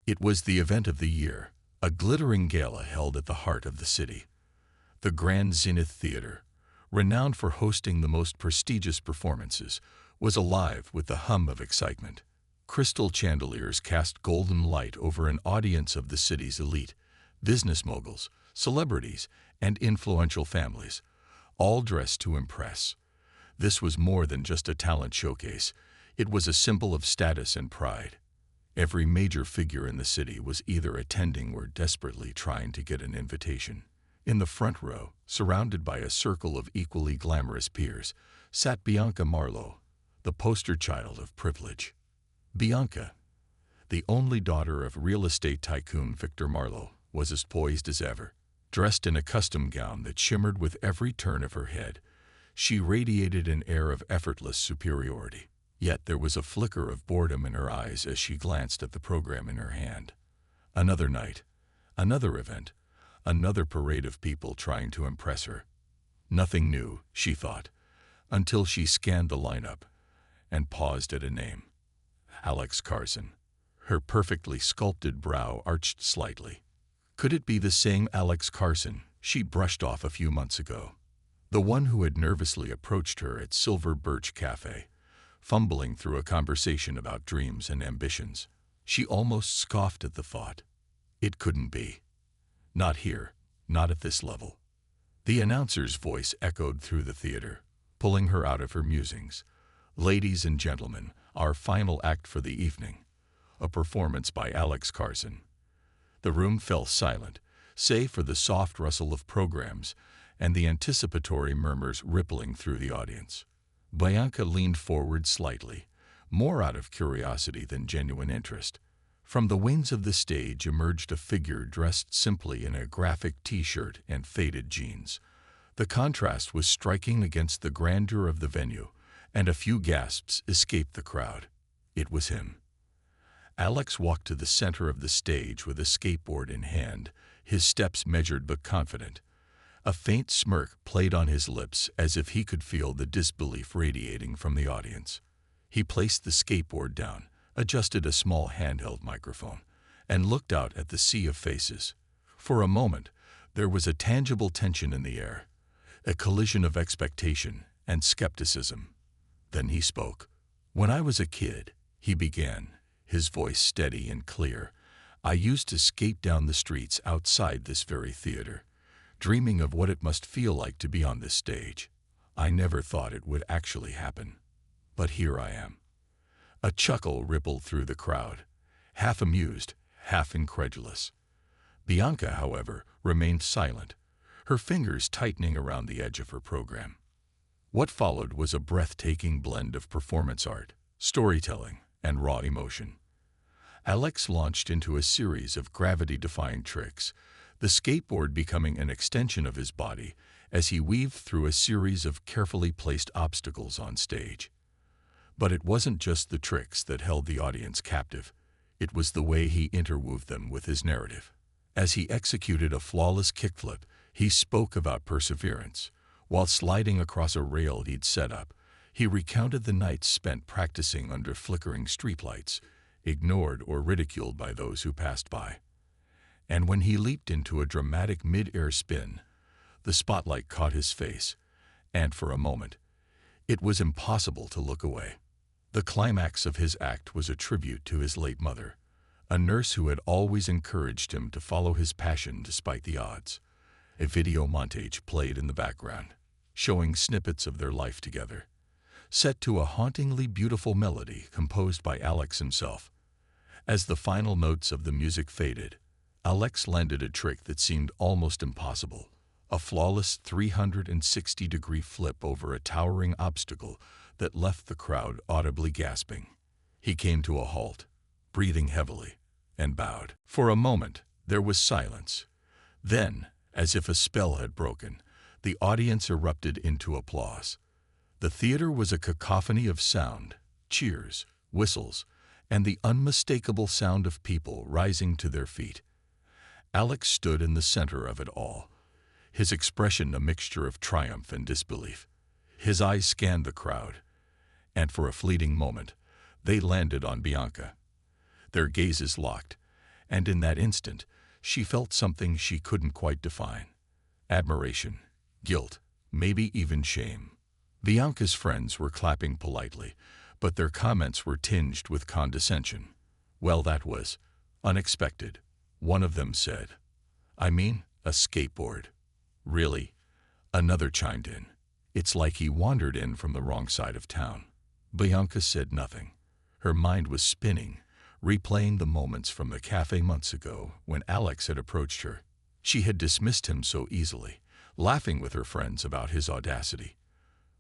It was the event of the year, a glittering gala held at the heart of the city. The Grand Zenith Theater, renowned for hosting the most prestigious performances, was alive with the hum of excitement. Crystal chandeliers cast golden light over an audience of the city's elite, business moguls, celebrities, and influential families, all dressed to impress. This was more than just a talent showcase. It was a symbol of status and pride. Every major figure in the city was either attending or desperately trying to get an invitation. In the front row, surrounded by a circle of equally glamorous peers, sat Bianca Marlowe, the poster child of privilege. Bianca, the only daughter of real estate tycoon Victor Marlowe, was as poised as ever. Dressed in a custom gown that shimmered with every turn of her head, she radiated an air of effortless superiority. Yet there was a flicker of boredom in her eyes as she glanced at the program in her hand. Another night, another event, another parade of people trying to impress her. Nothing new, she thought, until she scanned the lineup and paused at a name. Alex Carson. Her perfectly sculpted brow arched slightly. Could it be the same Alex Carson she brushed off a few months ago? The one who had nervously approached her at Silver Birch Cafe, fumbling through a conversation about dreams and ambitions. She almost scoffed at the thought. It couldn't be. Not here, not at this level. The announcer's voice echoed through the theater, pulling her out of her musings. Ladies and gentlemen, our final act for the evening. A performance by Alex Carson. The room fell silent, save for the soft rustle of programs and the anticipatory murmurs rippling through the audience. Bianca leaned forward slightly, more out of curiosity than genuine interest. From the wings of the stage emerged a figure dressed simply in a graphic t-shirt and faded jeans. The contrast was striking against the grandeur of the venue, and a few gasps escaped the crowd. It was him. Alex walked to the center of the stage with a skateboard in hand, his steps measured but confident. A faint smirk played on his lips as if he could feel the disbelief radiating from the audience. He placed the skateboard down, adjusted a small handheld microphone, and looked out at the sea of faces. For a moment, there was a tangible tension in the air, a collision of expectation and skepticism. Then he spoke. "When I was a kid," he began, his voice steady and clear, "I used to skate down the streets outside this very theater, dreaming of what it must feel like to be on this stage. I never thought it would actually happen. But here I am." A chuckle rippled through the crowd, half amused, half incredulous. Bianca, however, remained silent, her fingers tightening around the edge of her program. What followed was a breathtaking blend of performance art, storytelling, and raw emotion. Alex launched into a series of gravity-defying tricks, the skateboard becoming an extension of his body as he weaved through a series of carefully placed obstacles on stage. But it wasn't just the tricks that held the audience captive. It was the way he interwove them with his narrative. As he executed a flawless kickflip, he spoke about perseverance. While sliding across a rail he'd set up, he recounted the nights spent practicing under flickering streetlights, ignored or ridiculed by those who passed by. And when he leaped into a dramatic mid-air spin, the spotlight caught his face, and for a moment, it was impossible to look away. The climax of his act was a tribute to his late mother, a nurse who had always encouraged him to follow his passion despite the odds. A video montage played in the background, showing snippets of their life together, set to a hauntingly beautiful melody composed by Alex himself. As the final notes of the music faded, Alex landed a trick that seemed almost impossible, a flawless 360-degree flip over a towering obstacle that left the crowd audibly gasping. He came to a halt, breathing heavily, and bowed. For a moment, there was silence. Then, as if a spell had broken, the audience erupted into applause. The theater was a cacophony of sound, cheers, whistles, and the unmistakable sound of people rising to their feet. Alex stood in the center of it all, his expression a mixture of triumph and disbelief. His eyes scanned the crowd, and for a fleeting moment, they landed on Bianca. Their gazes locked, and in that instant, she felt something she couldn't quite define. Admiration, guilt, maybe even shame. Bianca's friends were clapping politely, but their comments were tinged with condescension. "Well, that was unexpected," one of them said. "I mean, a skateboard." "Really?" another chimed in. "It's like he wandered in from the wrong side of town." Bianca said nothing. Her mind was spinning, replaying the moments from the cafe months ago when Alex had approached her. She had dismissed him so easily, laughing with her friends about his audacity.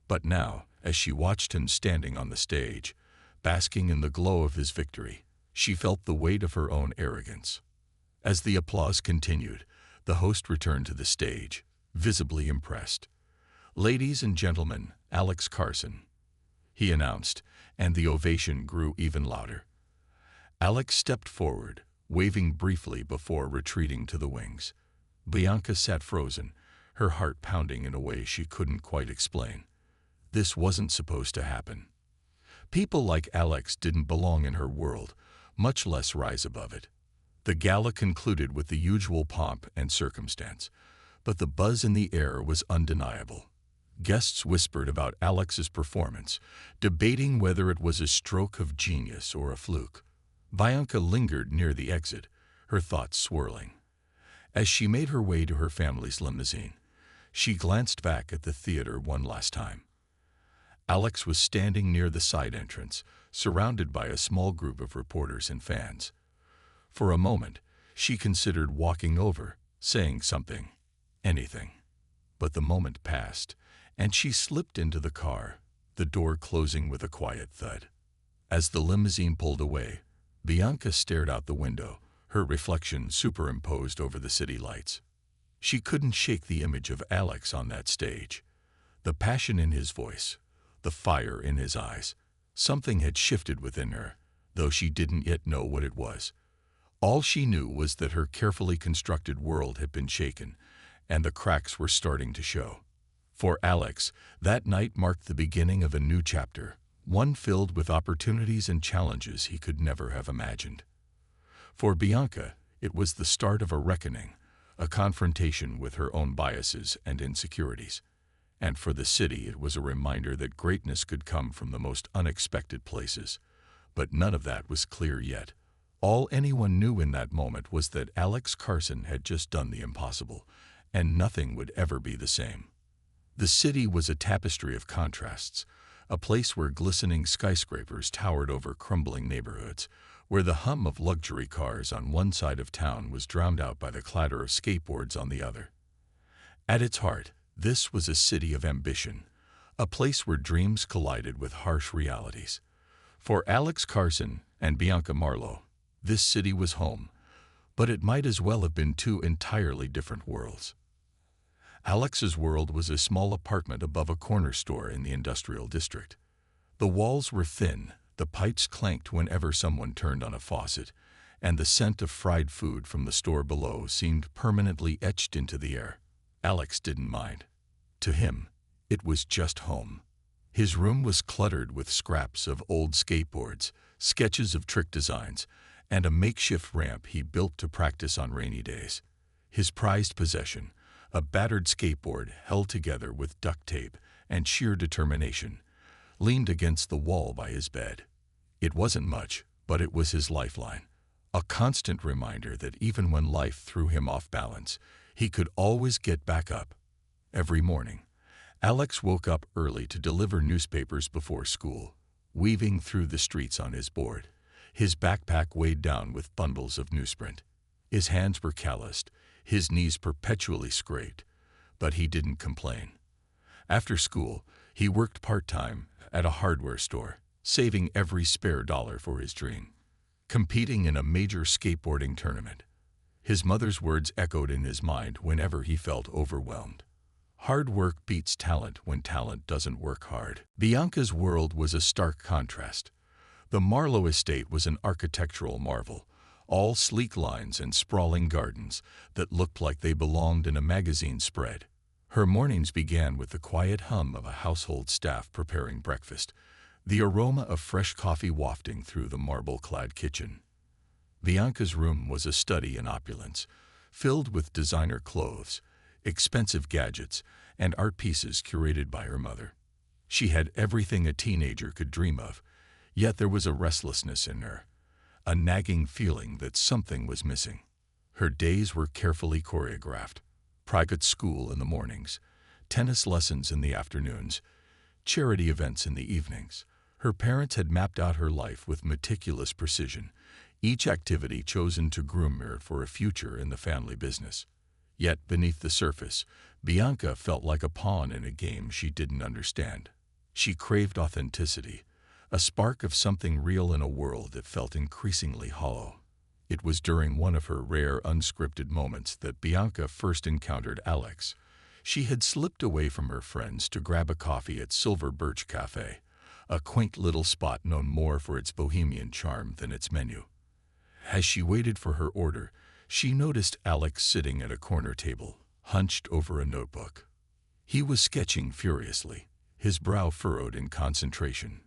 But now, as she watched him standing on the stage, basking in the glow of his victory, she felt the weight of her own arrogance. As the applause continued, the host returned to the stage, visibly impressed. "Ladies and gentlemen, Alex Carson," he announced, and the ovation grew even louder. Alex stepped forward, waving briefly before retreating to the wings. Bianca sat frozen, her heart pounding in a way she couldn't quite explain. This wasn't supposed to happen. People like Alex didn't belong in her world, much less rise above it. The gala concluded with the usual pomp and circumstance, but the buzz in the air was undeniable. Guests whispered about Alex's performance, debating whether it was a stroke of genius or a fluke. Bianca lingered near the exit, her thoughts swirling. As she made her way to her family's limousine, she glanced back at the theater one last time. Alex was standing near the side entrance, surrounded by a small group of reporters and fans. For a moment, she considered walking over, saying something, anything. But the moment passed, and she slipped into the car, the door closing with a quiet thud. As the limousine pulled away, Bianca stared out the window, her reflection superimposed over the city lights. She couldn't shake the image of Alex on that stage. The passion in his voice, the fire in his eyes. Something had shifted within her, though she didn't yet know what it was. All she knew was that her carefully constructed world had been shaken, and the cracks were starting to show. For Alex, that night marked the beginning of a new chapter, one filled with opportunities and challenges he could never have imagined. For Bianca, it was the start of a reckoning, a confrontation with her own biases and insecurities. And for the city, it was a reminder that greatness could come from the most unexpected places. But none of that was clear yet. All anyone knew in that moment was that Alex Carson had just done the impossible, and nothing would ever be the same. The city was a tapestry of contrasts, a place where glistening skyscrapers towered over crumbling neighborhoods, where the hum of luxury cars on one side of town was drowned out by the clatter of skateboards on the other. At its heart, this was a city of ambition, a place where dreams collided with harsh realities. For Alex Carson and Bianca Marlowe, this city was home, but it might as well have been two entirely different worlds. Alex's world was a small apartment above a corner store in the industrial district. The walls were thin, the pipes clanked whenever someone turned on a faucet, and the scent of fried food from the store below seemed permanently etched into the air. Alex didn't mind. To him, it was just home. His room was cluttered with scraps of old skateboards, sketches of trick designs, and a makeshift ramp he built to practice on rainy days. His prized possession, a battered skateboard held together with duct tape and sheer determination, leaned against the wall by his bed. It wasn't much, but it was his lifeline, a constant reminder that even when life threw him off balance, he could always get back up. Every morning, Alex woke up early to deliver newspapers before school, weaving through the streets on his board, his backpack weighed down with bundles of newsprint. His hands were calloused, his knees perpetually scraped, but he didn't complain. After school, he worked part-time at a hardware store, saving every spare dollar for his dream, competing in a major skateboarding tournament. His mother's words echoed in his mind whenever he felt overwhelmed. Hard work beats talent when talent doesn't work hard. Bianca's world was a stark contrast. The Marlowe estate was an architectural marvel, all sleek lines and sprawling gardens that looked like they belonged in a magazine spread. Her mornings began with the quiet hum of a household staff preparing breakfast, the aroma of fresh coffee wafting through the marble-clad kitchen. Bianca's room was a study in opulence, filled with designer clothes, expensive gadgets, and art pieces curated by her mother. She had everything a teenager could dream of, yet there was a restlessness in her, a nagging feeling that something was missing. Her days were carefully choreographed: private school in the mornings, tennis lessons in the afternoons, charity events in the evenings. Her parents had mapped out her life with meticulous precision, each activity chosen to groom her for a future in the family business. Yet beneath the surface, Bianca felt like a pawn in a game she didn't understand. She craved authenticity, a spark of something real in a world that felt increasingly hollow. It was during one of her rare unscripted moments that Bianca first encountered Alex. She had slipped away from her friends to grab a coffee at Silver Birch Cafe, a quaint little spot known more for its bohemian charm than its menu. As she waited for her order, she noticed Alex sitting at a corner table, hunched over a notebook. He was sketching furiously, his brow furrowed in concentration.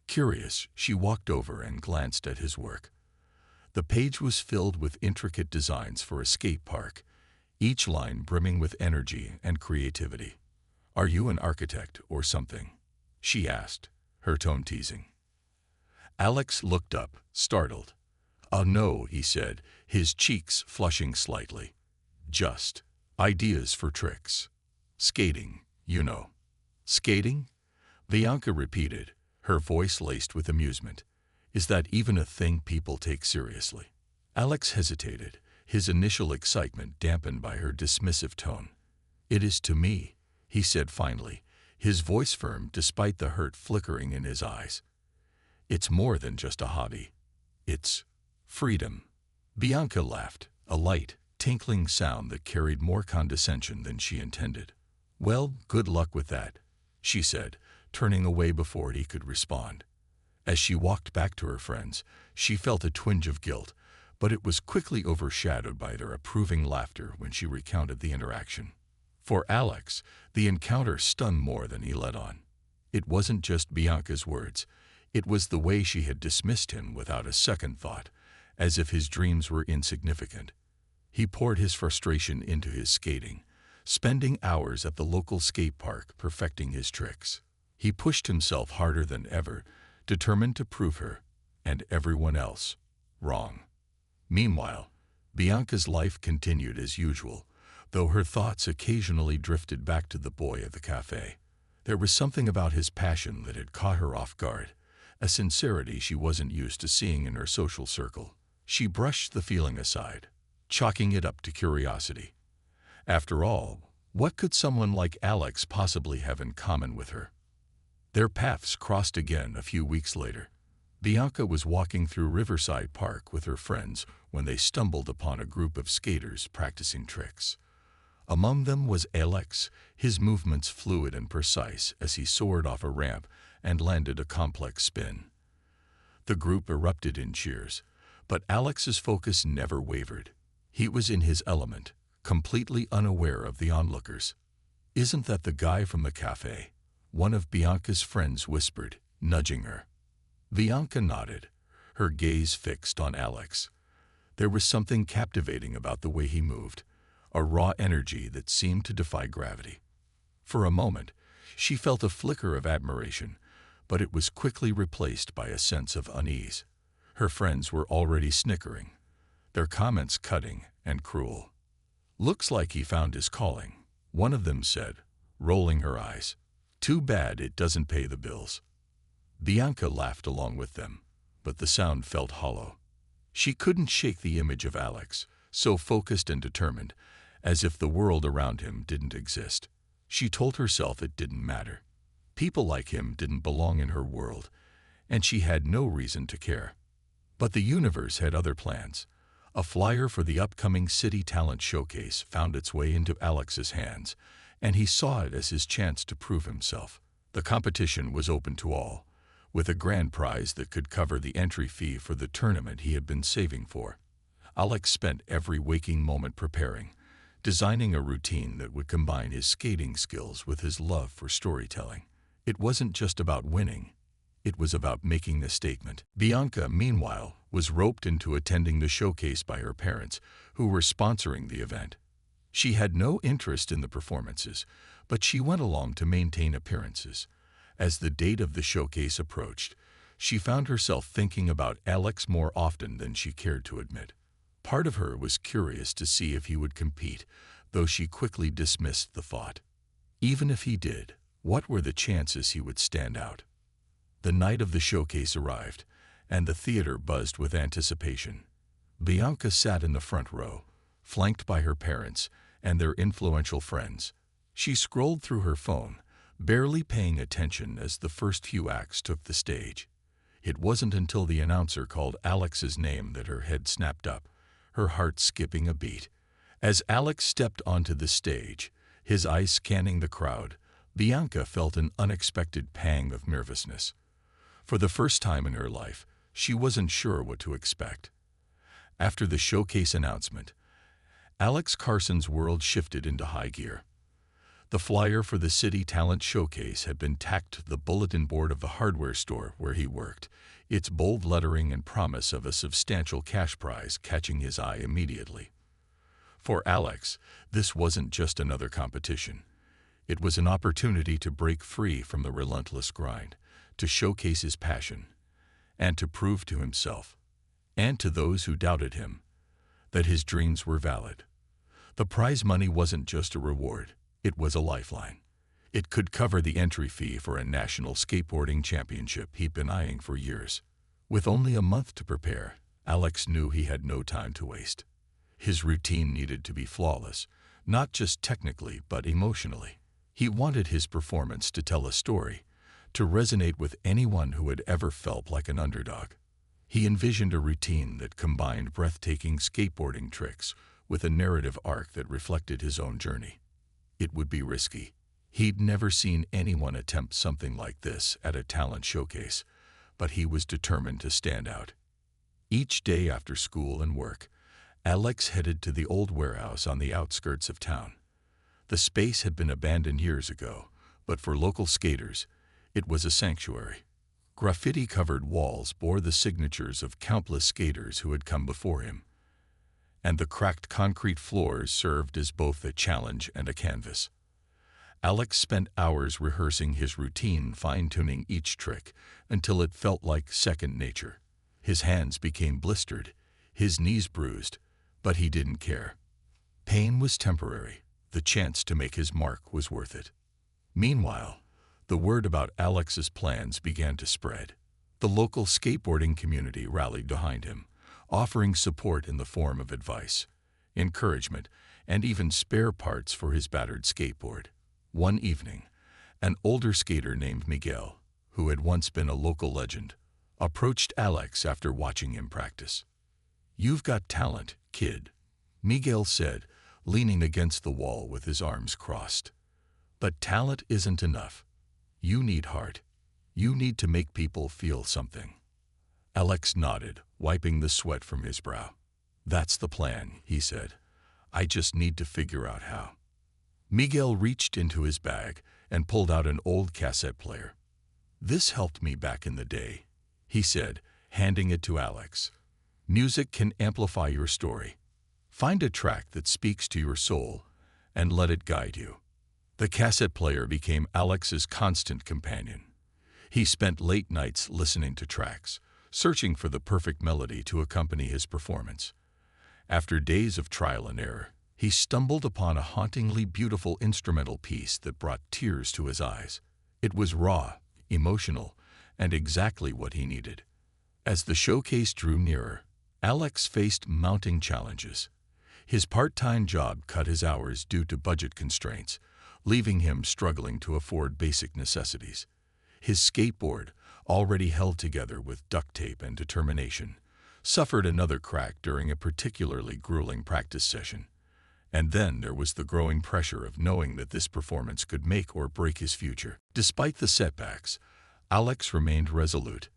Curious, she walked over and glanced at his work. The page was filled with intricate designs for a skate park, each line brimming with energy and creativity. "Are you an architect or something?" she asked, her tone teasing. Alex looked up, startled. "Oh no," he said, his cheeks flushing slightly. "Just ideas for tricks. Skating, you know." "Skating?" Bianca repeated, her voice laced with amusement. "Is that even a thing people take seriously?" Alex hesitated, his initial excitement dampened by her dismissive tone. "It is to me," he said finally, his voice firm despite the hurt flickering in his eyes. "It's more than just a hobby. It's freedom." Bianca laughed, a light, tinkling sound that carried more condescension than she intended. "Well, good luck with that," she said, turning away before he could respond. As she walked back to her friends, she felt a twinge of guilt, but it was quickly overshadowed by their approving laughter when she recounted the interaction. For Alex, the encounter stunned more than he let on. It wasn't just Bianca's words. It was the way she had dismissed him without a second thought, as if his dreams were insignificant. He poured his frustration into his skating, spending hours at the local skate park perfecting his tricks. He pushed himself harder than ever, determined to prove her, and everyone else, wrong. Meanwhile, Bianca's life continued as usual, though her thoughts occasionally drifted back to the boy at the cafe. There was something about his passion that had caught her off guard, a sincerity she wasn't used to seeing in her social circle. She brushed the feeling aside, chalking it up to curiosity. After all, what could someone like Alex possibly have in common with her? Their paths crossed again a few weeks later. Bianca was walking through Riverside Park with her friends when they stumbled upon a group of skaters practicing tricks. Among them was Alex, his movements fluid and precise as he soared off a ramp and landed a complex spin. The group erupted in cheers, but Alex's focus never wavered. He was in his element, completely unaware of the onlookers. "Isn't that the guy from the cafe?" one of Bianca's friends whispered, nudging her. Bianca nodded, her gaze fixed on Alex. There was something captivating about the way he moved, a raw energy that seemed to defy gravity. For a moment, she felt a flicker of admiration, but it was quickly replaced by a sense of unease. Her friends were already snickering, their comments cutting and cruel. "Looks like he found his calling," one of them said, rolling her eyes. "Too bad it doesn't pay the bills." Bianca laughed along with them, but the sound felt hollow. She couldn't shake the image of Alex, so focused and determined, as if the world around him didn't exist. She told herself it didn't matter. People like him didn't belong in her world, and she had no reason to care. But the universe had other plans. A flyer for the upcoming City Talent Showcase found its way into Alex's hands, and he saw it as his chance to prove himself. The competition was open to all, with a grand prize that could cover the entry fee for the tournament he had been saving for. Alex spent every waking moment preparing, designing a routine that would combine his skating skills with his love for storytelling. It wasn't just about winning. It was about making the statement. Bianca, meanwhile, was roped into attending the showcase by her parents, who were sponsoring the event. She had no interest in the performances, but she went along to maintain appearances. As the date of the showcase approached, she found herself thinking about Alex more often than she cared to admit. Part of her was curious to see if he would compete, though she quickly dismissed the thought. Even if he did, what were the chances he would stand out? The night of the showcase arrived, and the theater buzzed with anticipation. Bianca sat in the front row, flanked by her parents and their influential friends. She scrolled through her phone, barely paying attention as the first few acts took the stage. It wasn't until the announcer called Alex's name that her head snapped up, her heart skipping a beat. As Alex stepped onto the stage, his eyes scanning the crowd, Bianca felt an unexpected pang of nervousness. For the first time in her life, she wasn't sure what to expect. After the showcase announcement, Alex Carson's world shifted into high gear. The flyer for the City Talent Showcase had been tacked to the bulletin board of the hardware store where he worked, its bold lettering and promise of a substantial cash prize catching his eye immediately. For Alex, this wasn't just another competition. It was an opportunity to break free from the relentless grind, to showcase his passion, and to prove to himself, and to those who doubted him, that his dreams were valid. The prize money wasn't just a reward, it was a lifeline. It could cover the entry fee for a national skateboarding championship he'd been eyeing for years. With only a month to prepare, Alex knew he had no time to waste. His routine needed to be flawless, not just technically but emotionally. He wanted his performance to tell a story, to resonate with anyone who had ever felt like an underdog. He envisioned a routine that combined breathtaking skateboarding tricks with a narrative arc that reflected his own journey. It would be risky. He'd never seen anyone attempt something like this at a talent showcase, but he was determined to stand out. Each day after school and work, Alex headed to the old warehouse on the outskirts of town. The space had been abandoned years ago, but for local skaters, it was a sanctuary. Graffiti-covered walls bore the signatures of countless skaters who had come before him, and the cracked concrete floors served as both a challenge and a canvas. Alex spent hours rehearsing his routine, fine-tuning each trick until it felt like second nature. His hands became blistered, his knees bruised, but he didn't care. Pain was temporary. The chance to make his mark was worth it. Meanwhile, the word about Alex's plans began to spread. The local skateboarding community rallied behind him, offering support in the form of advice, encouragement, and even spare parts for his battered skateboard. One evening, an older skater named Miguel, who had once been a local legend, approached Alex after watching him practice. "You've got talent, kid," Miguel said, leaning against the wall with his arms crossed. "But talent isn't enough. You need heart. You need to make people feel something." Alex nodded, wiping the sweat from his brow. "That's the plan," he said. "I just need to figure out how." Miguel reached into his bag and pulled out an old cassette player. "This helped me back in the day," he said, handing it to Alex. "Music can amplify your story. Find a track that speaks to your soul and let it guide you." The cassette player became Alex's constant companion. He spent late nights listening to tracks, searching for the perfect melody to accompany his performance. After days of trial and error, he stumbled upon a hauntingly beautiful instrumental piece that brought tears to his eyes. It was raw, emotional, and exactly what he needed. As the showcase drew nearer, Alex faced mounting challenges. His part-time job cut his hours due to budget constraints, leaving him struggling to afford basic necessities. His skateboard, already held together with duct tape and determination, suffered another crack during a particularly grueling practice session. And then there was the growing pressure of knowing that this performance could make or break his future. Despite the setbacks, Alex remained resolute.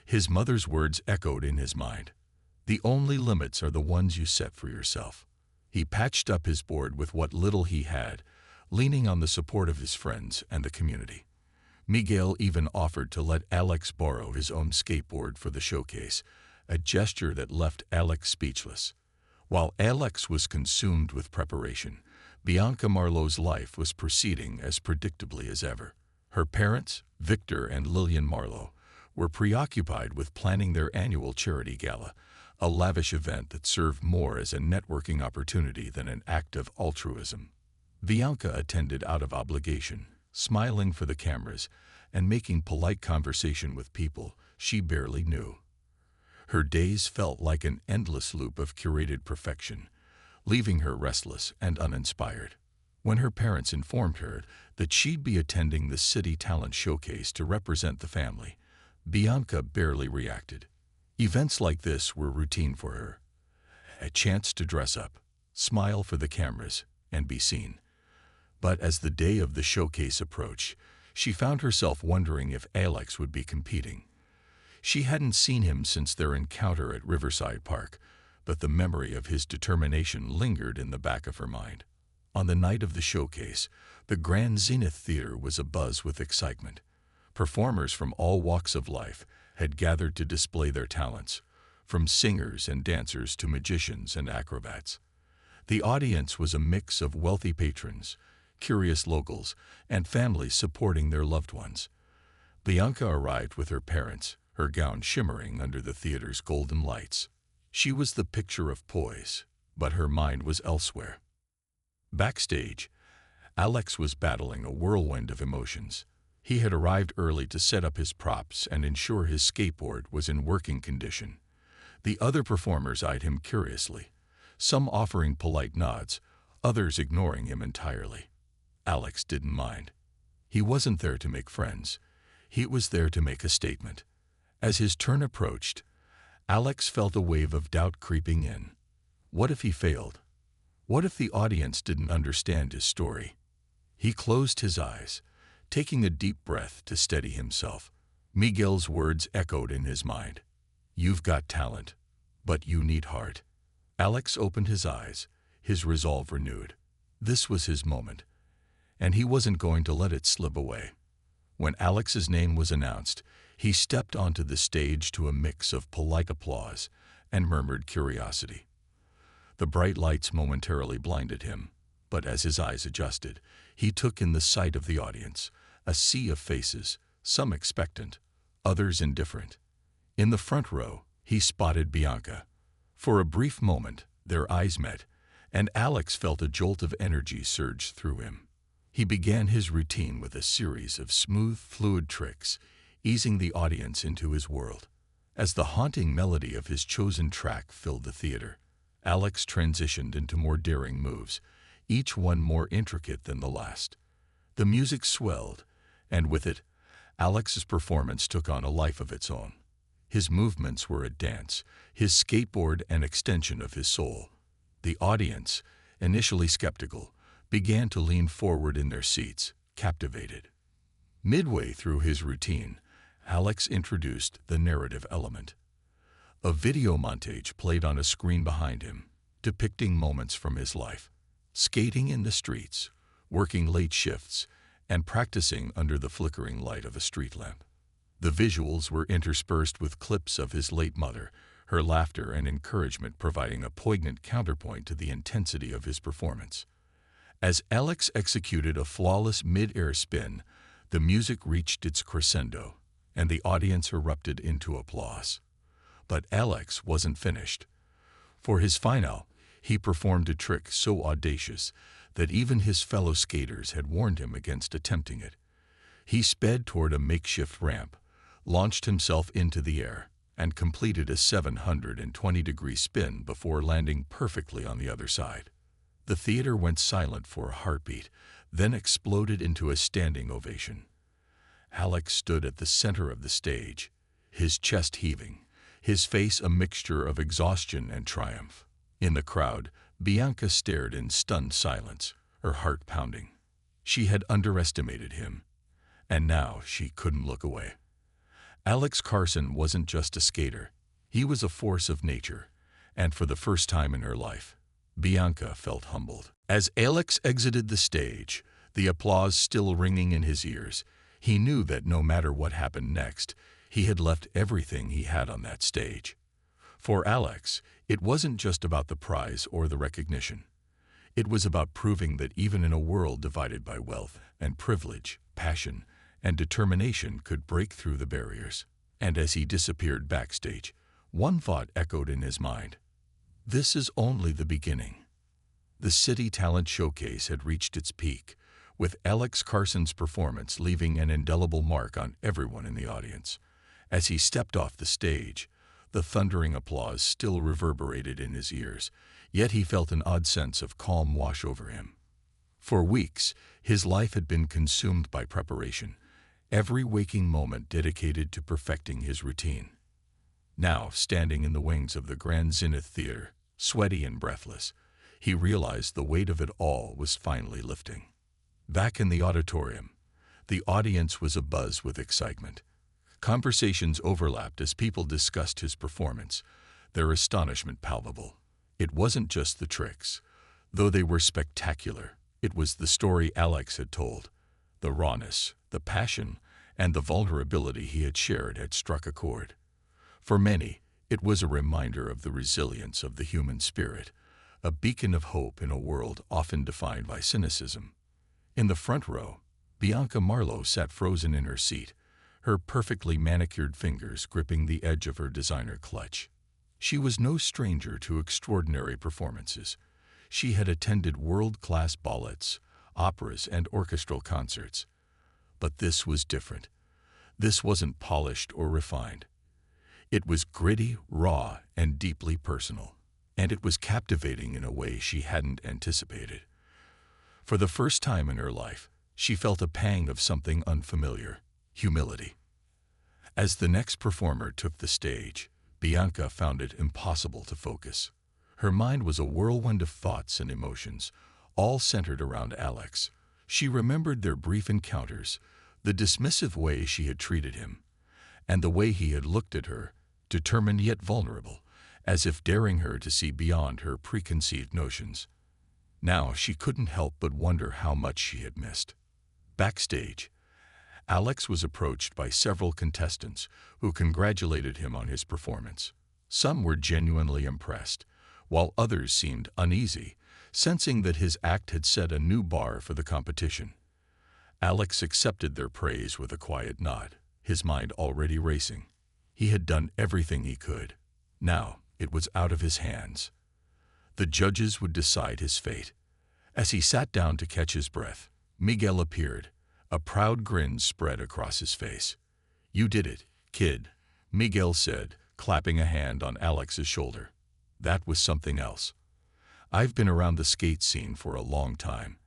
His mother's words echoed in his mind. "The only limits are the ones you set for yourself." He patched up his board with what little he had, leaning on the support of his friends and the community. Miguel even offered to let Alex borrow his own skateboard for the showcase, a gesture that left Alex speechless. While Alex was consumed with preparation, Bianca Marlowe's life was proceeding as predictably as ever. Her parents, Victor and Lillian Marlowe, were preoccupied with planning their annual charity gala, a lavish event that served more as a networking opportunity than an act of altruism. Bianca attended out of obligation, smiling for the cameras and making polite conversation with people she barely knew. Her days felt like an endless loop of curated perfection, leaving her restless and uninspired. When her parents informed her that she'd be attending the City Talent Showcase to represent the family, Bianca barely reacted. Events like this were routine for her. A chance to dress up, smile for the cameras, and be seen. But as the day of the showcase approached, she found herself wondering if Alex would be competing. She hadn't seen him since their encounter at Riverside Park, but the memory of his determination lingered in the back of her mind. On the night of the showcase, the Grand Zenith Theater was abuzz with excitement. Performers from all walks of life had gathered to display their talents, from singers and dancers to magicians and acrobats. The audience was a mix of wealthy patrons, curious locals, and families supporting their loved ones. Bianca arrived with her parents, her gown shimmering under the theater's golden lights. She was the picture of poise, but her mind was elsewhere. Backstage, Alex was battling a whirlwind of emotions. He had arrived early to set up his props and ensure his skateboard was in working condition. The other performers eyed him curiously, some offering polite nods, others ignoring him entirely. Alex didn't mind. He wasn't there to make friends. He was there to make a statement. As his turn approached, Alex felt a wave of doubt creeping in. What if he failed? What if the audience didn't understand his story? He closed his eyes, taking a deep breath to steady himself. Miguel's words echoed in his mind. "You've got talent, but you need heart." Alex opened his eyes, his resolve renewed. This was his moment, and he wasn't going to let it slip away. When Alex's name was announced, he stepped onto the stage to a mix of polite applause and murmured curiosity. The bright lights momentarily blinded him, but as his eyes adjusted, he took in the sight of the audience, a sea of faces, some expectant, others indifferent. In the front row, he spotted Bianca. For a brief moment, their eyes met, and Alex felt a jolt of energy surge through him. He began his routine with a series of smooth, fluid tricks, easing the audience into his world. As the haunting melody of his chosen track filled the theater, Alex transitioned into more daring moves, each one more intricate than the last. The music swelled, and with it, Alex's performance took on a life of its own. His movements were a dance, his skateboard an extension of his soul. The audience, initially skeptical, began to lean forward in their seats, captivated. Midway through his routine, Alex introduced the narrative element. A video montage played on a screen behind him, depicting moments from his life. Skating in the streets, working late shifts, and practicing under the flickering light of a street lamp. The visuals were interspersed with clips of his late mother, her laughter and encouragement providing a poignant counterpoint to the intensity of his performance. As Alex executed a flawless mid-air spin, the music reached its crescendo, and the audience erupted into applause. But Alex wasn't finished. For his finale, he performed a trick so audacious that even his fellow skaters had warned him against attempting it. He sped toward a makeshift ramp, launched himself into the air, and completed a 720-degree spin before landing perfectly on the other side. The theater went silent for a heartbeat, then exploded into a standing ovation. Alex stood at the center of the stage, his chest heaving, his face a mixture of exhaustion and triumph. In the crowd, Bianca stared in stunned silence, her heart pounding. She had underestimated him, and now she couldn't look away. Alex Carson wasn't just a skater. He was a force of nature, and for the first time in her life, Bianca felt humbled. As Alex exited the stage, the applause still ringing in his ears, he knew that no matter what happened next, he had left everything he had on that stage. For Alex, it wasn't just about the prize or the recognition. It was about proving that even in a world divided by wealth and privilege, passion and determination could break through the barriers. And as he disappeared backstage, one thought echoed in his mind. This is only the beginning. The City Talent Showcase had reached its peak, with Alex Carson's performance leaving an indelible mark on everyone in the audience. As he stepped off the stage, the thundering applause still reverberated in his ears, yet he felt an odd sense of calm wash over him. For weeks, his life had been consumed by preparation, every waking moment dedicated to perfecting his routine. Now, standing in the wings of the Grand Zenith Theater, sweaty and breathless, he realized the weight of it all was finally lifting. Back in the auditorium, the audience was abuzz with excitement. Conversations overlapped as people discussed his performance, their astonishment palpable. It wasn't just the tricks. Though they were spectacular, it was the story Alex had told. The rawness, the passion, and the vulnerability he had shared had struck a chord. For many, it was a reminder of the resilience of the human spirit, a beacon of hope in a world often defined by cynicism. In the front row, Bianca Marlowe sat frozen in her seat, her perfectly manicured fingers gripping the edge of her designer clutch. She was no stranger to extraordinary performances. She had attended world-class ballets, operas, and orchestral concerts. But this was different. This wasn't polished or refined. It was gritty, raw, and deeply personal. And it was captivating in a way she hadn't anticipated. For the first time in her life, she felt a pang of something unfamiliar: humility. As the next performer took the stage, Bianca found it impossible to focus. Her mind was a whirlwind of thoughts and emotions, all centered around Alex. She remembered their brief encounters, the dismissive way she had treated him, and the way he had looked at her, determined yet vulnerable, as if daring her to see beyond her preconceived notions. Now she couldn't help but wonder how much she had missed. Backstage, Alex was approached by several contestants who congratulated him on his performance. Some were genuinely impressed, while others seemed uneasy, sensing that his act had set a new bar for the competition. Alex accepted their praise with a quiet nod, his mind already racing. He had done everything he could. Now it was out of his hands. The judges would decide his fate. As he sat down to catch his breath, Miguel appeared. A proud grin spread across his face. "You did it, kid," Miguel said, clapping a hand on Alex's shoulder. "That was something else. I've been around the skate scene for a long time,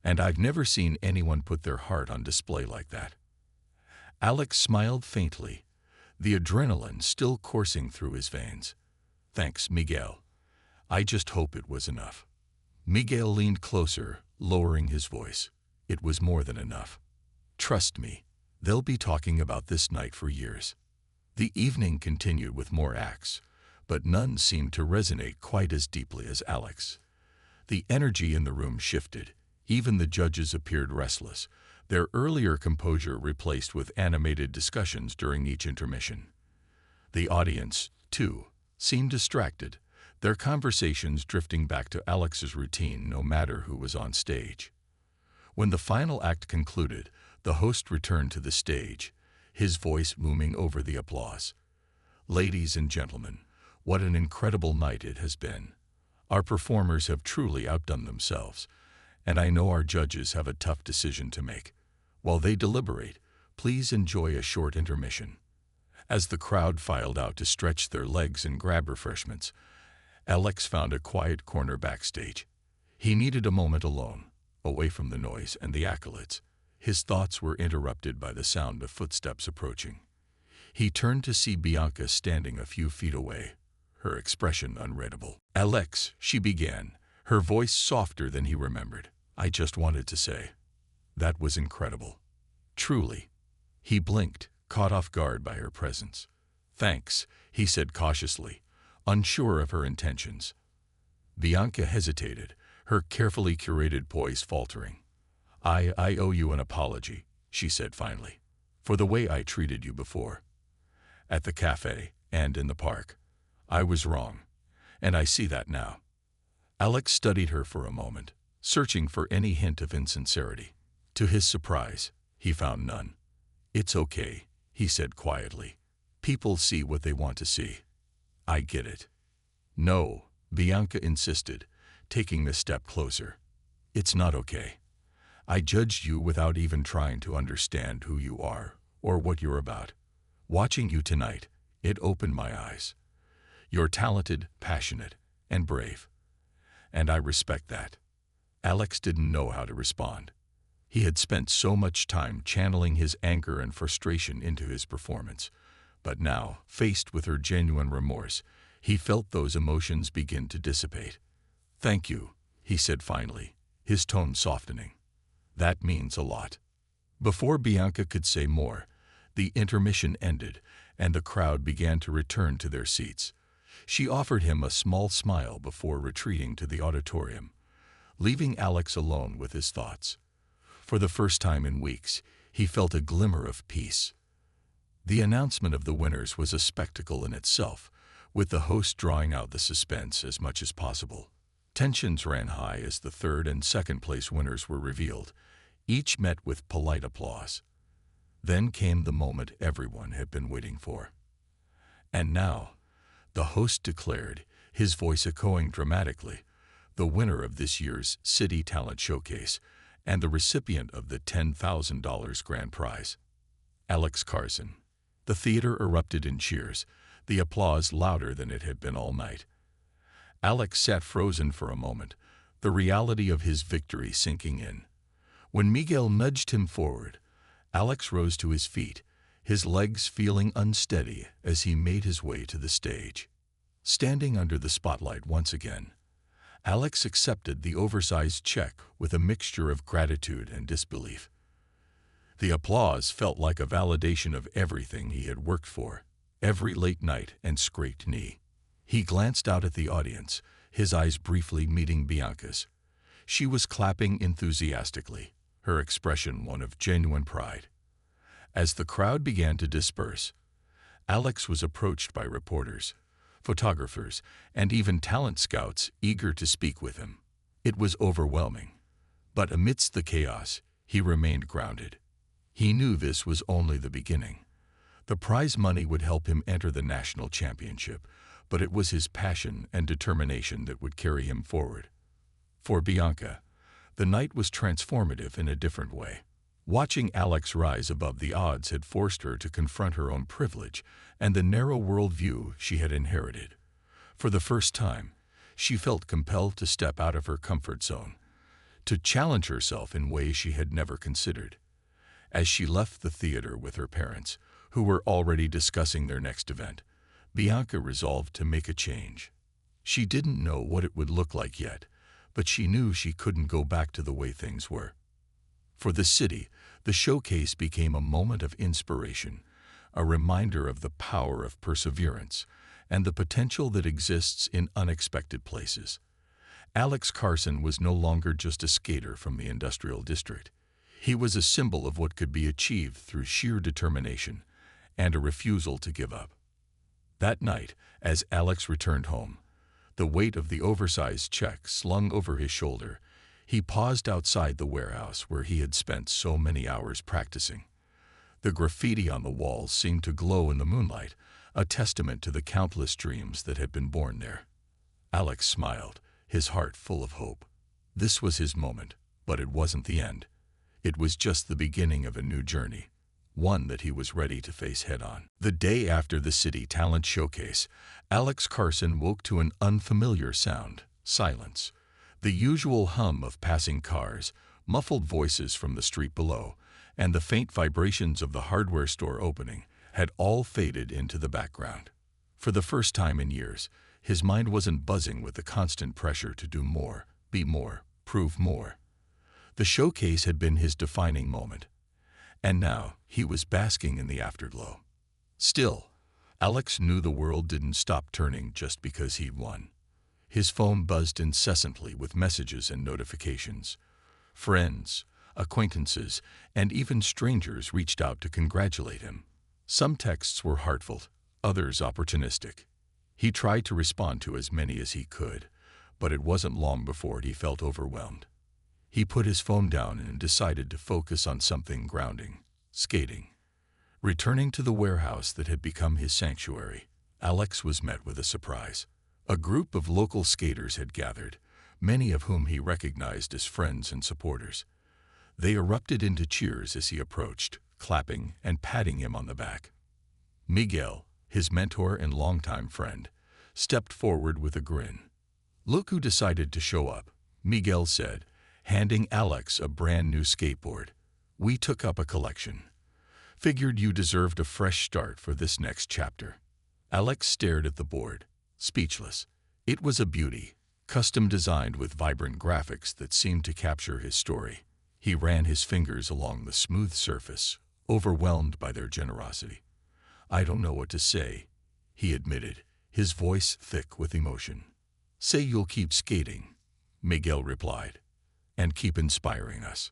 and I've never seen anyone put their heart on display like that." Alex smiled faintly, the adrenaline still coursing through his veins. "Thanks, Miguel. I just hope it was enough." Miguel leaned closer, lowering his voice. "It was more than enough. Trust me, they'll be talking about this night for years." The evening continued with more acts, but none seemed to resonate quite as deeply as Alex. The energy in the room shifted. Even the judges appeared restless, their earlier composure replaced with animated discussions during each intermission. The audience, too, seemed distracted, their conversations drifting back to Alex's routine no matter who was on stage. When the final act concluded, the host returned to the stage, his voice booming over the applause. "Ladies and gentlemen, what an incredible night it has been. Our performers have truly outdone themselves, and I know our judges have a tough decision to make. While they deliberate, please enjoy a short intermission." As the crowd filed out to stretch their legs and grab refreshments, Alex found a quiet corner backstage. He needed a moment alone, away from the noise and the accolades. His thoughts were interrupted by the sound of footsteps approaching. He turned to see Bianca standing a few feet away, her expression unreadable. "Alex," she began, her voice softer than he remembered. "I just wanted to say, that was incredible. Truly." He blinked, caught off guard by her presence. "Thanks," he said cautiously, unsure of her intentions. Bianca hesitated, her carefully curated poise faltering. I owe you an apology," she said finally, "for the way I treated you before. At the cafe and in the park. I was wrong, and I see that now." Alex studied her for a moment, searching for any hint of insincerity. To his surprise, he found none. "It's okay," he said quietly. "People see what they want to see. I get it." "No," Bianca insisted, taking a step closer. "It's not okay. I judged you without even trying to understand who you are or what you're about. Watching you tonight, it opened my eyes. You're talented, passionate, and brave. And I respect that." Alex didn't know how to respond. He had spent so much time channeling his anger and frustration into his performance, but now, faced with her genuine remorse, he felt those emotions begin to dissipate. "Thank you," he said finally, his tone softening. "That means a lot." Before Bianca could say more, the intermission ended, and the crowd began to return to their seats. She offered him a small smile before retreating to the auditorium, leaving Alex alone with his thoughts. For the first time in weeks, he felt a glimmer of peace. The announcement of the winners was a spectacle in itself, with the host drawing out the suspense as much as possible. Tensions ran high as the third and second place winners were revealed, each met with polite applause. Then came the moment everyone had been waiting for. And now, the host declared, his voice echoing dramatically, the winner of this year's City Talent Showcase and the recipient of the $10,000 grand prize, Alex Carson. The theater erupted in cheers, the applause louder than it had been all night. Alex sat frozen for a moment, the reality of his victory sinking in. When Miguel nudged him forward, Alex rose to his feet, his legs feeling unsteady as he made his way to the stage. Standing under the spotlight once again, Alex accepted the oversized check with a mixture of gratitude and disbelief. The applause felt like a validation of everything he had worked for, every late night and scraped knee. He glanced out at the audience, his eyes briefly meeting Bianca's. She was clapping enthusiastically, her expression one of genuine pride. As the crowd began to disperse, Alex was approached by reporters, photographers, and even talent scouts eager to speak with him. It was overwhelming. But amidst the chaos, he remained grounded. He knew this was only the beginning. The prize money would help him enter the national championship, but it was his passion and determination that would carry him forward. For Bianca, the night was transformative in a different way. Watching Alex rise above the odds had forced her to confront her own privilege and the narrow worldview she had inherited. For the first time, she felt compelled to step out of her comfort zone, to challenge herself in ways she had never considered. As she left the theater with her parents, who were already discussing their next event, Bianca resolved to make a change. She didn't know what it would look like yet, but she knew she couldn't go back to the way things were. For the city, the showcase became a moment of inspiration, a reminder of the power of perseverance and the potential that exists in unexpected places. Alex Carson was no longer just a skater from the industrial district. He was a symbol of what could be achieved through sheer determination and a refusal to give up. That night, as Alex returned home, the weight of the oversized check slung over his shoulder, he paused outside the warehouse where he had spent so many hours practicing. The graffiti on the walls seemed to glow in the moonlight, a testament to the countless dreams that had been born there. Alex smiled, his heart full of hope. This was his moment, but it wasn't the end. It was just the beginning of a new journey, one that he was ready to face head-on. The day after the City Talent Showcase, Alex Carson woke to an unfamiliar sound: silence. The usual hum of passing cars, muffled voices from the street below, and the faint vibrations of the hardware store opening had all faded into the background. For the first time in years, his mind wasn't buzzing with the constant pressure to do more, be more, prove more. The showcase had been his defining moment, and now he was basking in the afterglow. Still, Alex knew the world didn't stop turning just because he'd won. His phone buzzed incessantly with messages and notifications. Friends, acquaintances, and even strangers reached out to congratulate him. Some texts were heartfelt, others opportunistic. He tried to respond to as many as he could, but it wasn't long before he felt overwhelmed. He put his phone down and decided to focus on something grounding: skating. Returning to the warehouse that had become his sanctuary, Alex was met with a surprise. A group of local skaters had gathered, many of whom he recognized as friends and supporters. They erupted into cheers as he approached, clapping and patting him on the back. Miguel, his mentor and longtime friend, stepped forward with a grin. "Look who decided to show up," Miguel said, handing Alex a brand new skateboard. "We took up a collection. Figured you deserved a fresh start for this next chapter." Alex stared at the board, speechless. It was a beauty, custom designed with vibrant graphics that seemed to capture his story. He ran his fingers along the smooth surface, overwhelmed by their generosity. "I don't know what to say," he admitted, his voice thick with emotion. "Say you'll keep skating," Miguel replied, "and keep inspiring us."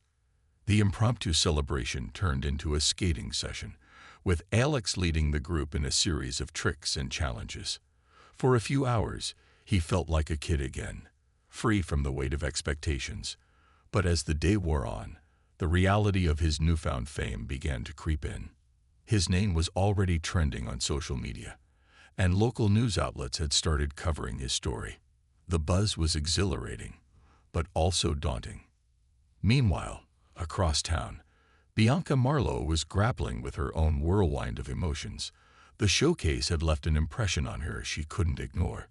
The impromptu celebration turned into a skating session, with Alex leading the group in a series of tricks and challenges. For a few hours, he felt like a kid again, free from the weight of expectations. But as the day wore on, the reality of his newfound fame began to creep in. His name was already trending on social media, and local news outlets had started covering his story. The buzz was exhilarating, but also daunting. Meanwhile, across town, Bianca Marlowe was grappling with her own whirlwind of emotions. The showcase had left an impression on her she couldn't ignore.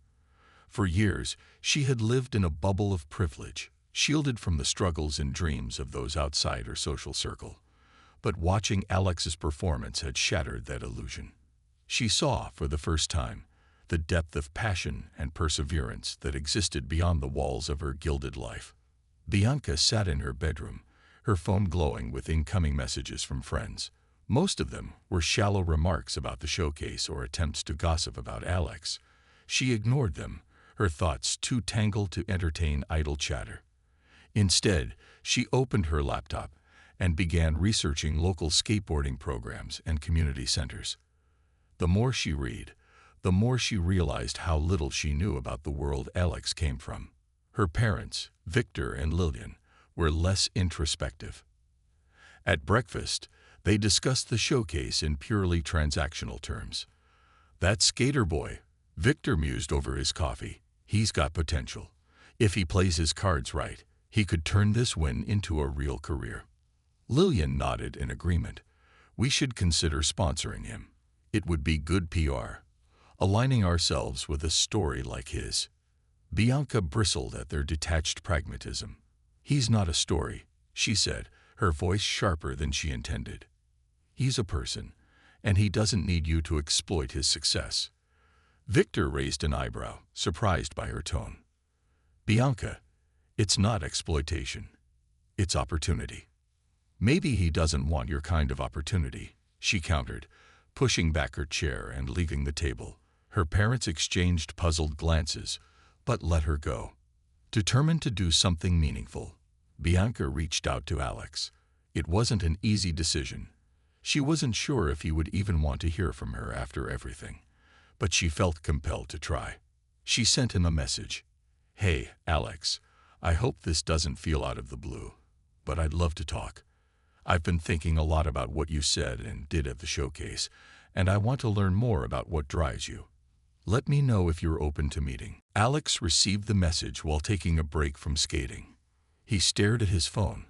For years, she had lived in a bubble of privilege, shielded from the struggles and dreams of those outside her social circle. But watching Alex's performance had shattered that illusion. She saw, for the first time, the depth of passion and perseverance that existed beyond the walls of her gilded life. Bianca sat in her bedroom, her phone glowing with incoming messages from friends. Most of them were shallow remarks about the showcase or attempts to gossip about Alex. She ignored them, her thoughts too tangled to entertain idle chatter. Instead, she opened her laptop and began researching local skateboarding programs and community centers. The more she read, the more she realized how little she knew about the world Alex came from. Her parents, Victor and Lillian, were less introspective. At breakfast, they discussed the showcase in purely transactional terms. "That skater boy," Victor mused over his coffee. "He's got potential. If he plays his cards right, he could turn this win into a real career." Lillian nodded in agreement. "We should consider sponsoring him. It would be good PR, aligning ourselves with a story like his." Bianca bristled at their detached pragmatism. "He's not a story," she said, her voice sharper than she intended. "He's a person, and he doesn't need you to exploit his success." Victor raised an eyebrow, surprised by her tone. "Bianca, it's not exploitation. It's opportunity." "Maybe he doesn't want your kind of opportunity," she countered, pushing back her chair and leaving the table. Her parents exchanged puzzled glances, but let her go. Determined to do something meaningful, Bianca reached out to Alex. It wasn't an easy decision. She wasn't sure if he would even want to hear from her after everything, but she felt compelled to try. She sent him a message. "Hey, Alex, I hope this doesn't feel out of the blue, but I'd love to talk. I've been thinking a lot about what you said and did at the showcase, and I want to learn more about what drives you. Let me know if you're open to meeting." Alex received the message while taking a break from skating. He stared at his phone,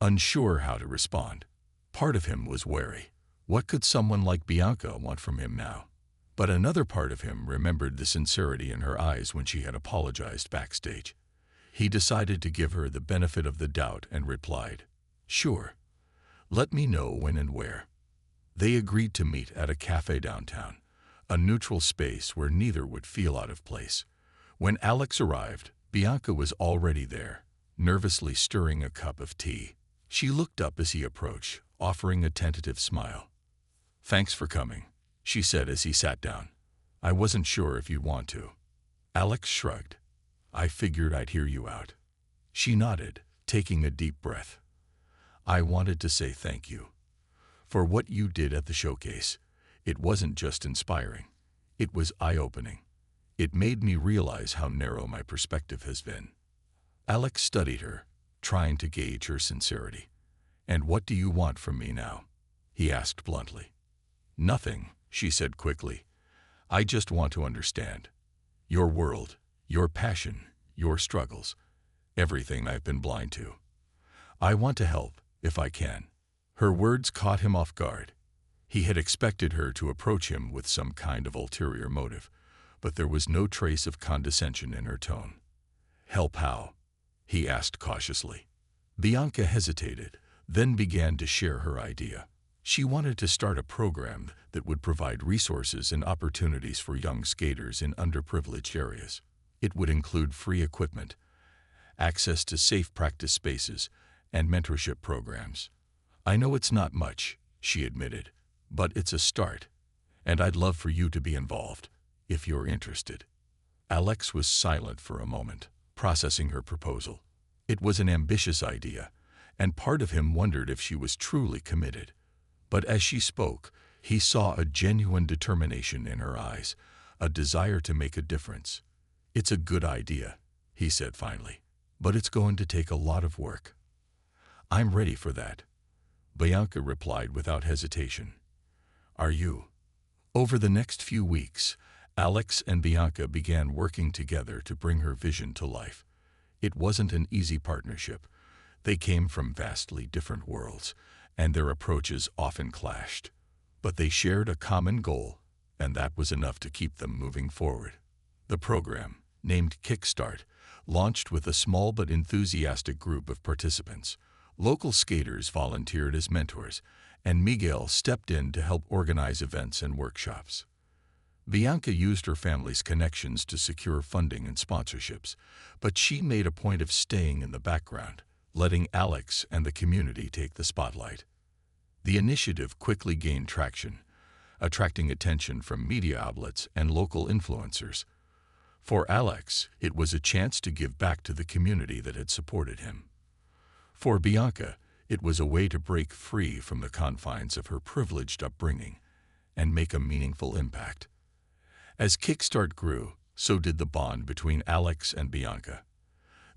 unsure how to respond. Part of him was wary. What could someone like Bianca want from him now? But another part of him remembered the sincerity in her eyes when she had apologized backstage. He decided to give her the benefit of the doubt and replied, "Sure. Let me know when and where." They agreed to meet at a cafe downtown, a neutral space where neither would feel out of place. When Alex arrived, Bianca was already there, nervously stirring a cup of tea. She looked up as he approached, offering a tentative smile. "Thanks for coming," she said as he sat down. "I wasn't sure if you'd want to." Alex shrugged. "I figured I'd hear you out." She nodded, taking a deep breath. "I wanted to say thank you for what you did at the showcase. It wasn't just inspiring. It was eye-opening. It made me realize how narrow my perspective has been. Alex studied her, trying to gauge her sincerity. "And what do you want from me now?" he asked bluntly. "Nothing," she said quickly. "I just want to understand. Your world, your passion, your struggles, everything I've been blind to. I want to help, if I can." Her words caught him off guard. He had expected her to approach him with some kind of ulterior motive, but there was no trace of condescension in her tone. "Help how?" he asked cautiously. Bianca hesitated, then began to share her idea. She wanted to start a program that would provide resources and opportunities for young skaters in underprivileged areas. It would include free equipment, access to safe practice spaces, and mentorship programs. "I know it's not much," she admitted, "but it's a start, and I'd love for you to be involved, if you're interested." Alex was silent for a moment, processing her proposal. It was an ambitious idea, and part of him wondered if she was truly committed. But as she spoke, he saw a genuine determination in her eyes, a desire to make a difference. "It's a good idea," he said finally, "but it's going to take a lot of work." "I'm ready for that," Bianca replied without hesitation. "Are you?" Over the next few weeks, Alex and Bianca began working together to bring her vision to life. It wasn't an easy partnership. They came from vastly different worlds, and their approaches often clashed. But they shared a common goal, and that was enough to keep them moving forward. The program, named Kickstart, launched with a small but enthusiastic group of participants. Local skaters volunteered as mentors, and Miguel stepped in to help organize events and workshops. Bianca used her family's connections to secure funding and sponsorships, but she made a point of staying in the background, letting Alex and the community take the spotlight. The initiative quickly gained traction, attracting attention from media outlets and local influencers. For Alex, it was a chance to give back to the community that had supported him. For Bianca, it was a way to break free from the confines of her privileged upbringing and make a meaningful impact. As Kickstart grew, so did the bond between Alex and Bianca.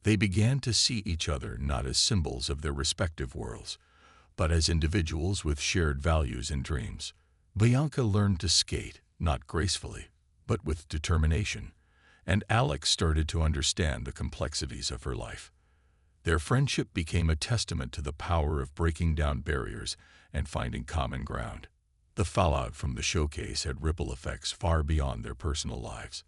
They began to see each other not as symbols of their respective worlds, but as individuals with shared values and dreams. Bianca learned to skate, not gracefully, but with determination, and Alex started to understand the complexities of her life. Their friendship became a testament to the power of breaking down barriers and finding common ground. The fallout from the showcase had ripple effects far beyond their personal lives.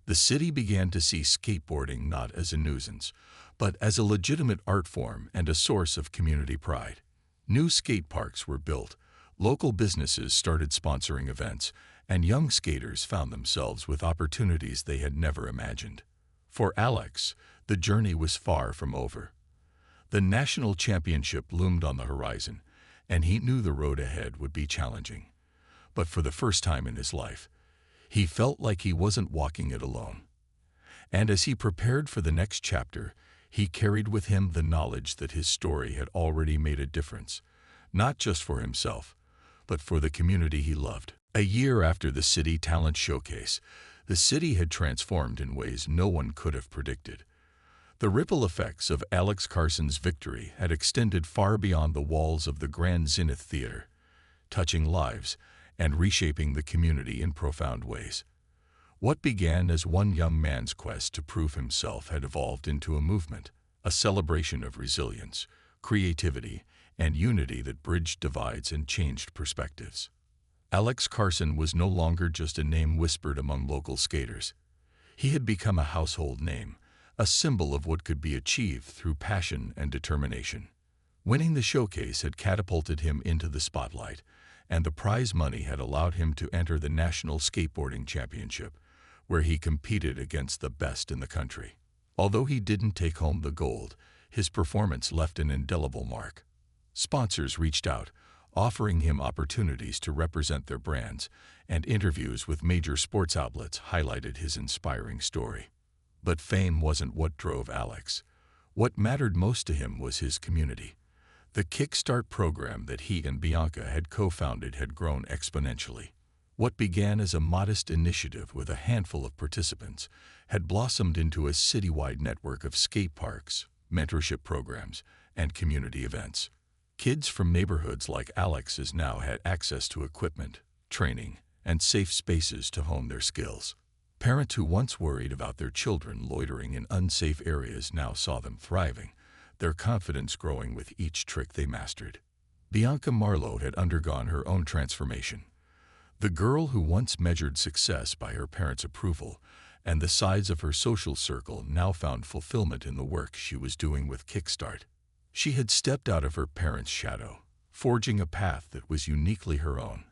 The city began to see skateboarding not as a nuisance, but as a legitimate art form and a source of community pride. New skate parks were built, local businesses started sponsoring events, and young skaters found themselves with opportunities they had never imagined. For Alex, the journey was far from over. The national championship loomed on the horizon, and he knew the road ahead would be challenging. But for the first time in his life, he felt like he wasn't walking it alone. And as he prepared for the next chapter, he carried with him the knowledge that his story had already made a difference, not just for himself, but for the community he loved. A year after the City Talent Showcase, the city had transformed in ways no one could have predicted. The ripple effects of Alex Carson's victory had extended far beyond the walls of the Grand Zenith Theater, touching lives and reshaping the community in profound ways. What began as one young man's quest to prove himself had evolved into a movement, a celebration of resilience, creativity, and unity that bridged divides and changed perspectives. Alex Carson was no longer just a name whispered among local skaters. He had become a household name, a symbol of what could be achieved through passion and determination. Winning the showcase had catapulted him into the spotlight, and the prize money had allowed him to enter the National Skateboarding Championship, where he competed against the best in the country. Although he didn't take home the gold, his performance left an indelible mark. Sponsors reached out, offering him opportunities to represent their brands, and interviews with major sports outlets highlighted his inspiring story. But fame wasn't what drove Alex. What mattered most to him was his community. The Kickstart program that he and Bianca had co-founded had grown exponentially. What began as a modest initiative with a handful of participants had blossomed into a citywide network of skate parks, mentorship programs, and community events. Kids from neighborhoods like Alex's now had access to equipment, training, and safe spaces to hone their skills. Parents who once worried about their children loitering in unsafe areas now saw them thriving, their confidence growing with each trick they mastered. Bianca Marlowe had undergone her own transformation. The girl who once measured success by her parents' approval and the size of her social circle now found fulfillment in the work she was doing with Kickstart. She had stepped out of her parents' shadow, forging a path that was uniquely her own.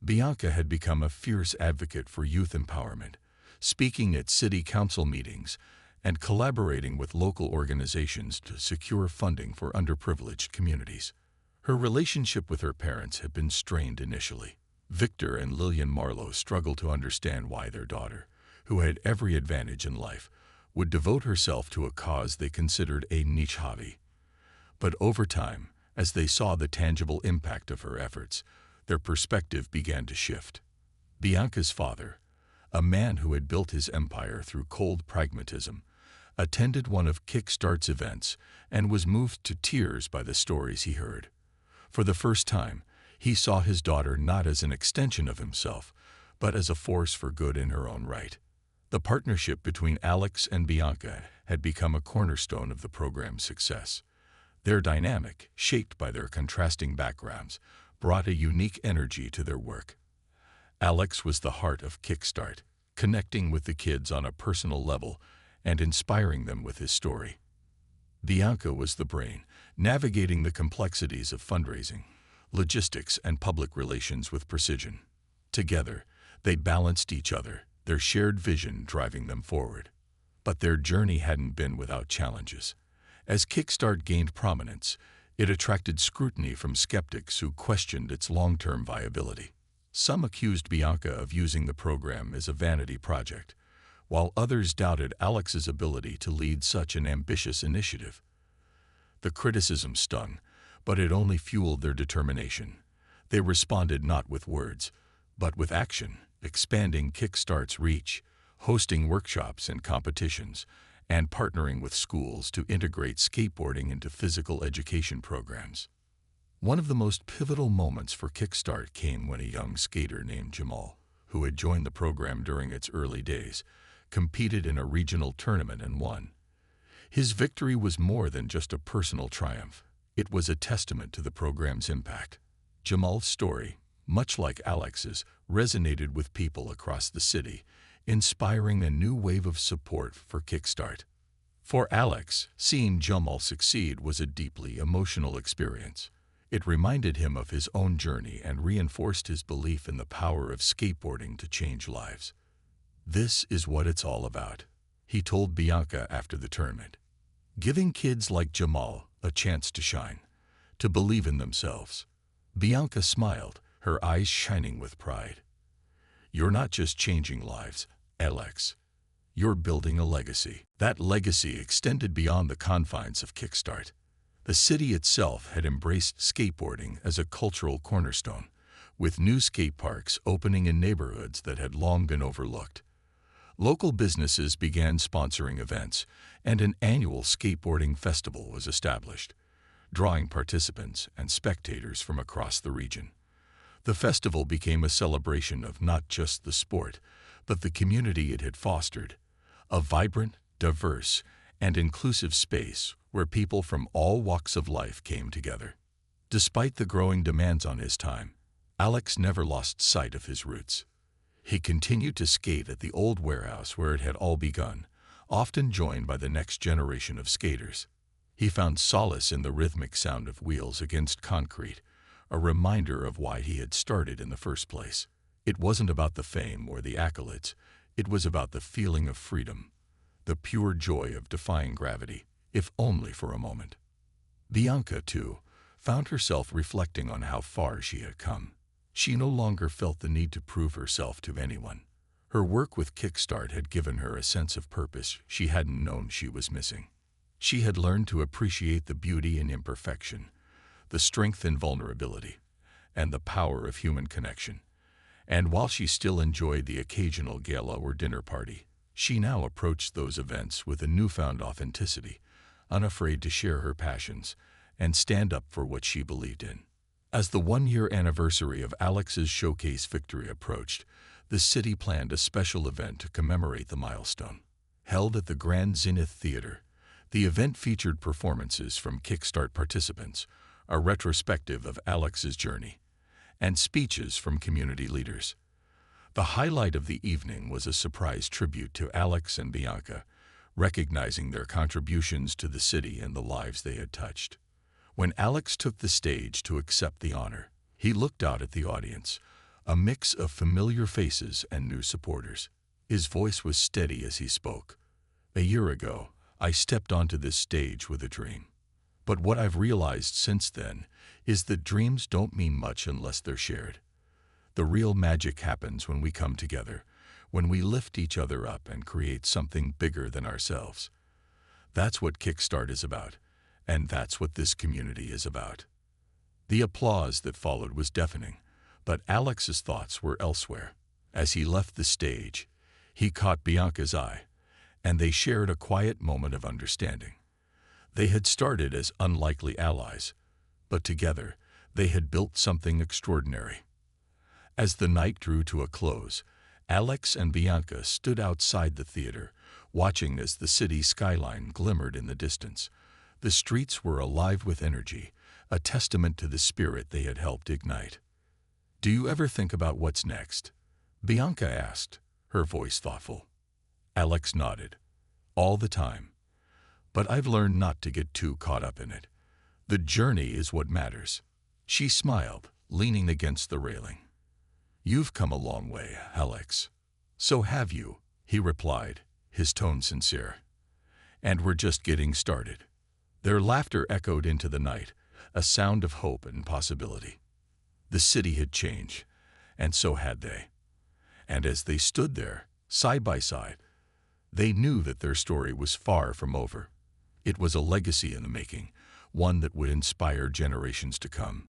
Bianca had become a fierce advocate for youth empowerment, speaking at city council meetings and collaborating with local organizations to secure funding for underprivileged communities. Her relationship with her parents had been strained initially. Victor and Lillian Marlowe struggled to understand why their daughter, who had every advantage in life, would devote herself to a cause they considered a niche hobby. But over time, as they saw the tangible impact of her efforts, their perspective began to shift. Bianca's father, a man who had built his empire through cold pragmatism, attended one of Kickstart's events and was moved to tears by the stories he heard. For the first time, he saw his daughter not as an extension of himself, but as a force for good in her own right. The partnership between Alex and Bianca had become a cornerstone of the program's success. Their dynamic, shaped by their contrasting backgrounds, brought a unique energy to their work. Alex was the heart of Kickstart, connecting with the kids on a personal level and inspiring them with his story. Bianca was the brain, navigating the complexities of fundraising, logistics, and public relations with precision. Together, they balanced each other, their shared vision driving them forward. But their journey hadn't been without challenges. As Kickstart gained prominence, it attracted scrutiny from skeptics who questioned its long-term viability. Some accused Bianca of using the program as a vanity project, while others doubted Alex's ability to lead such an ambitious initiative. The criticism stung, but it only fueled their determination. They responded not with words, but with action, expanding Kickstart's reach, hosting workshops and competitions, and partnering with schools to integrate skateboarding into physical education programs. One of the most pivotal moments for Kickstart came when a young skater named Jamal, who had joined the program during its early days, competed in a regional tournament and won. His victory was more than just a personal triumph. It was a testament to the program's impact. Jamal's story, much like Alex's, resonated with people across the city, inspiring a new wave of support for Kickstart. For Alex, seeing Jamal succeed was a deeply emotional experience. It reminded him of his own journey and reinforced his belief in the power of skateboarding to change lives. "This is what it's all about," he told Bianca after the tournament. "Giving kids like Jamal a chance to shine, to believe in themselves." Bianca smiled, her eyes shining with pride. "You're not just changing lives, Alex. You're building a legacy." That legacy extended beyond the confines of Kickstart. The city itself had embraced skateboarding as a cultural cornerstone, with new skate parks opening in neighborhoods that had long been overlooked. Local businesses began sponsoring events, and an annual skateboarding festival was established, drawing participants and spectators from across the region. The festival became a celebration of not just the sport, but the community it had fostered, a vibrant, diverse, and inclusive space where people from all walks of life came together. Despite the growing demands on his time, Alex never lost sight of his roots. He continued to skate at the old warehouse where it had all begun, often joined by the next generation of skaters. He found solace in the rhythmic sound of wheels against concrete, a reminder of why he had started in the first place. It wasn't about the fame or the accolades. It was about the feeling of freedom, the pure joy of defying gravity, if only for a moment. Bianca, too, found herself reflecting on how far she had come. She no longer felt the need to prove herself to anyone. Her work with Kickstart had given her a sense of purpose she hadn't known she was missing. She had learned to appreciate the beauty in imperfection, the strength in vulnerability, and the power of human connection. And while she still enjoyed the occasional gala or dinner party, she now approached those events with a newfound authenticity, unafraid to share her passions and stand up for what she believed in. As the one-year anniversary of Alex's showcase victory approached, the city planned a special event to commemorate the milestone. Held at the Grand Zenith Theater, the event featured performances from Kickstart participants, a retrospective of Alex's journey, and speeches from community leaders. The highlight of the evening was a surprise tribute to Alex and Bianca, recognizing their contributions to the city and the lives they had touched. When Alex took the stage to accept the honor, he looked out at the audience, a mix of familiar faces and new supporters. His voice was steady as he spoke. "A year ago, I stepped onto this stage with a dream. But what I've realized since then is that dreams don't mean much unless they're shared. The real magic happens when we come together, when we lift each other up and create something bigger than ourselves. That's what Kickstart is about, and that's what this community is about." The applause that followed was deafening, but Alex's thoughts were elsewhere. As he left the stage, he caught Bianca's eye, and they shared a quiet moment of understanding. They had started as unlikely allies, but together they had built something extraordinary. As the night drew to a close, Alex and Bianca stood outside the theater, watching as the city skyline glimmered in the distance. The streets were alive with energy, a testament to the spirit they had helped ignite. "Do you ever think about what's next?" Bianca asked, her voice thoughtful. Alex nodded. "All the time. But I've learned not to get too caught up in it. The journey is what matters." She smiled, leaning against the railing. "You've come a long way, Alex." "So have you," he replied, his tone sincere. "And we're just getting started." Their laughter echoed into the night, a sound of hope and possibility. The city had changed, and so had they. And as they stood there, side by side, they knew that their story was far from over. It was a legacy in the making, one that would inspire generations to come.